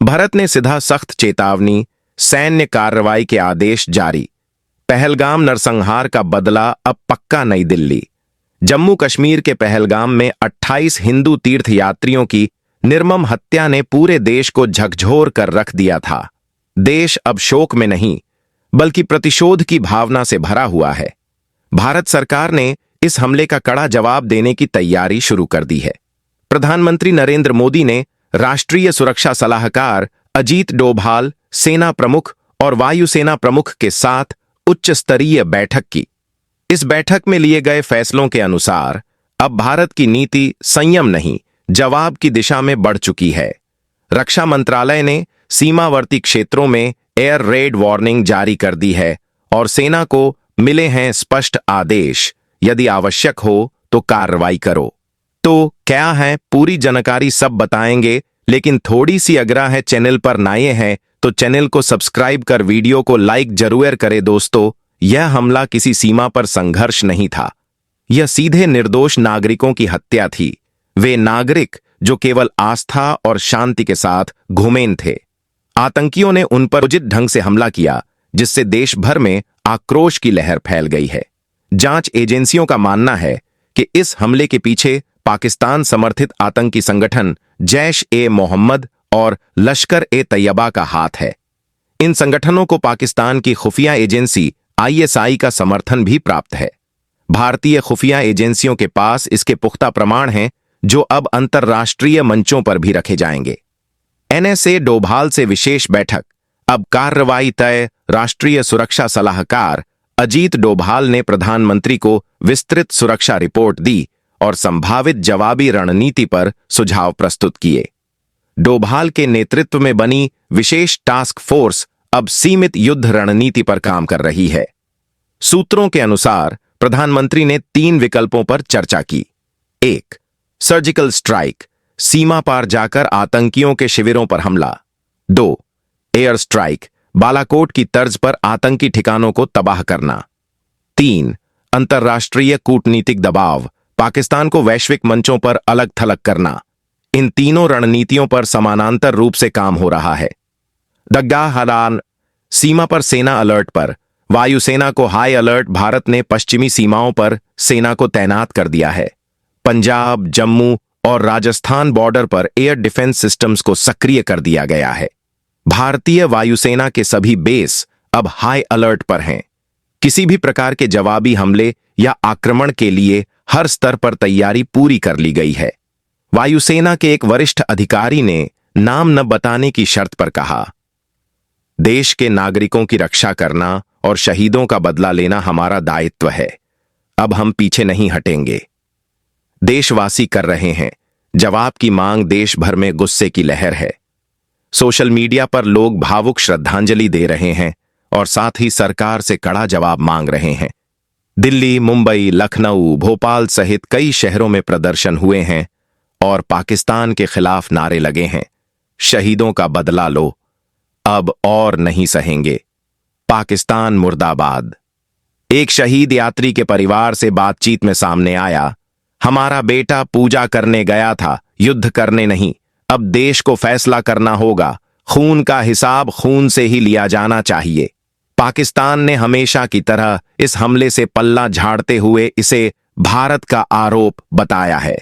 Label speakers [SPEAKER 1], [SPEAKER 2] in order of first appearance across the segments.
[SPEAKER 1] भारत ने सीधा सख्त चेतावनी, सैन्य कार्रवाई के आदेश जारी। पहलगाम नरसंहार का बदला अब पक्का। नई दिल्ली। जम्मू कश्मीर के पहलगाम में 28 हिंदू तीर्थयात्रियों की निर्मम हत्या ने पूरे देश को झकझोर कर रख दिया था। देश अब शोक में नहीं, बल्कि प्रतिशोध की भावना से भरा हुआ है। भारत सरकार ने इस हमले का कड़ा जवाब देने की तैयारी शुरू कर दी है। प्रधानमंत्री नरेंद्र मोदी ने राष्ट्रीय सुरक्षा सलाहकार अजीत डोभाल, सेना प्रमुख और वायुसेना प्रमुख के साथ उच्च स्तरीय बैठक की। इस बैठक में लिए गए फैसलों के अनुसार अब भारत की नीति संयम नहीं, जवाब की दिशा में बढ़ चुकी है। रक्षा मंत्रालय ने सीमावर्ती क्षेत्रों में एयर रेड वार्निंग जारी कर दी है और सेना को मिले हैं स्पष्ट आदेश, यदि आवश्यक हो तो कार्रवाई करो। तो क्या है पूरी जानकारी सब बताएंगे, लेकिन थोड़ी सी आग्रह है, चैनल पर नए हैं तो चैनल को सब्सक्राइब कर वीडियो को लाइक जरूर करें। दोस्तों, यह हमला किसी सीमा पर संघर्ष नहीं था, यह सीधे निर्दोष नागरिकों की हत्या थी। वे नागरिक जो केवल आस्था और शांति के साथ घुमेन थे। आतंकियों ने उन पर उचित ढंग से हमला किया, जिससे देश भर में आक्रोश की लहर फैल गई है। जांच एजेंसियों का मानना है कि इस हमले के पीछे पाकिस्तान समर्थित आतंकी संगठन जैश-ए-मोहम्मद और लश्कर-ए-तैयबा का हाथ है। इन संगठनों को पाकिस्तान की खुफिया एजेंसी ISI का समर्थन भी प्राप्त है। भारतीय खुफिया एजेंसियों के पास इसके पुख्ता प्रमाण हैं, जो अब अंतर्राष्ट्रीय मंचों पर भी रखे जाएंगे। NSA डोभाल से विशेष बैठक। अब कार्रवाई तय। राष्ट्रीय सुरक्षा सलाहकार अजीत डोभाल ने प्रधानमंत्री को विस्तृत सुरक्षा रिपोर्ट दी और संभावित जवाबी रणनीति पर सुझाव प्रस्तुत किए। डोभाल के नेतृत्व में बनी विशेष टास्क फोर्स अब सीमित युद्ध रणनीति पर काम कर रही है। सूत्रों के अनुसार प्रधानमंत्री ने 3 विकल्पों पर चर्चा की। 1. सर्जिकल स्ट्राइक, सीमा पार जाकर आतंकियों के शिविरों पर हमला। 2. एयर स्ट्राइक, बालाकोट की तर्ज पर आतंकी ठिकानों को तबाह करना। 3. अंतर्राष्ट्रीय कूटनीतिक दबाव, पाकिस्तान को वैश्विक मंचों पर अलग थलग करना। इन तीनों रणनीतियों पर समानांतर रूप से काम हो रहा है। दग्गाहरान, सीमा पर सेना अलर्ट पर, वायुसेना को हाई अलर्ट। भारत ने पश्चिमी सीमाओं पर सेना को तैनात कर दिया है। पंजाब, जम्मू और राजस्थान बॉर्डर पर एयर डिफेंस सिस्टम्स को सक्रिय कर दिया गया है। भारतीय वायुसेना के सभी बेस अब हाई अलर्ट पर हैं। किसी भी प्रकार के जवाबी हमले या आक्रमण के लिए हर स्तर पर तैयारी पूरी कर ली गई है। वायुसेना के एक वरिष्ठ अधिकारी ने नाम न बताने की शर्त पर कहा, देश के नागरिकों की रक्षा करना और शहीदों का बदला लेना हमारा दायित्व है। अब हम पीछे नहीं हटेंगे। देशवासी कर रहे हैं जवाब की मांग। देश भर में गुस्से की लहर है। सोशल मीडिया पर लोग भावुक श्रद्धांजलि दे रहे हैं और साथ ही सरकार से कड़ा जवाब मांग रहे हैं। दिल्ली, मुंबई, लखनऊ, भोपाल सहित कई शहरों में प्रदर्शन हुए हैं और पाकिस्तान के खिलाफ नारे लगे हैं, शहीदों का बदला लो, अब और नहीं सहेंगे, पाकिस्तान मुर्दाबाद। एक शहीद यात्री के परिवार से बातचीत में सामने आया, हमारा बेटा पूजा करने गया था, युद्ध करने नहीं। अब देश को फैसला करना होगा। खून का हिसाब खून से ही लिया जाना चाहिए। पाकिस्तान ने हमेशा की तरह इस हमले से पल्ला झाड़ते हुए इसे भारत का आरोप बताया है,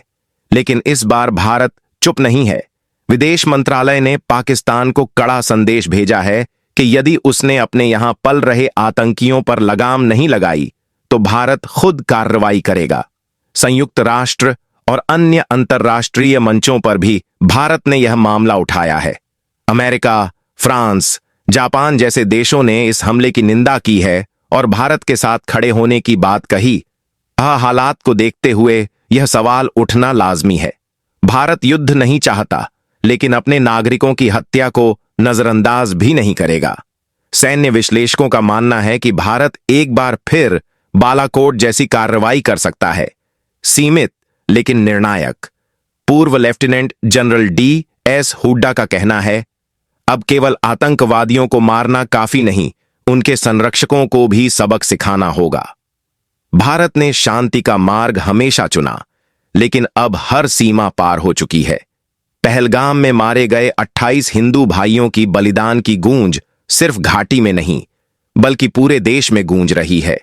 [SPEAKER 1] लेकिन इस बार भारत चुप नहीं है। विदेश मंत्रालय ने पाकिस्तान को कड़ा संदेश भेजा है कि यदि उसने अपने यहां पल रहे आतंकियों पर लगाम नहीं लगाई तो भारत खुद कार्रवाई करेगा। संयुक्त राष्ट्र और अन्य अंतर्राष्ट्रीय मंचों पर भी भारत ने यह मामला उठाया है। अमेरिका, फ्रांस, जापान जैसे देशों ने इस हमले की निंदा की है और भारत के साथ खड़े होने की बात कही। हालात को देखते हुए यह सवाल उठना लाजमी है। भारत युद्ध नहीं चाहता, लेकिन अपने नागरिकों की हत्या को नजरअंदाज भी नहीं करेगा। सैन्य विश्लेषकों का मानना है कि भारत एक बार फिर बालाकोट जैसी कार्रवाई कर सकता है, सीमित लेकिन निर्णायक। पूर्व लेफ्टिनेंट जनरल DS हुड्डा का कहना है, अब केवल आतंकवादियों को मारना काफी नहीं, उनके संरक्षकों को भी सबक सिखाना होगा। भारत ने शांति का मार्ग हमेशा चुना, लेकिन अब हर सीमा पार हो चुकी है। पहलगाम में मारे गए 28 हिंदू भाइयों की बलिदान की गूंज सिर्फ घाटी में नहीं बल्कि पूरे देश में गूंज रही है।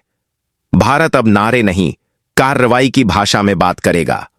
[SPEAKER 1] भारत अब नारे नहीं, कार्रवाई की भाषा में बात करेगा।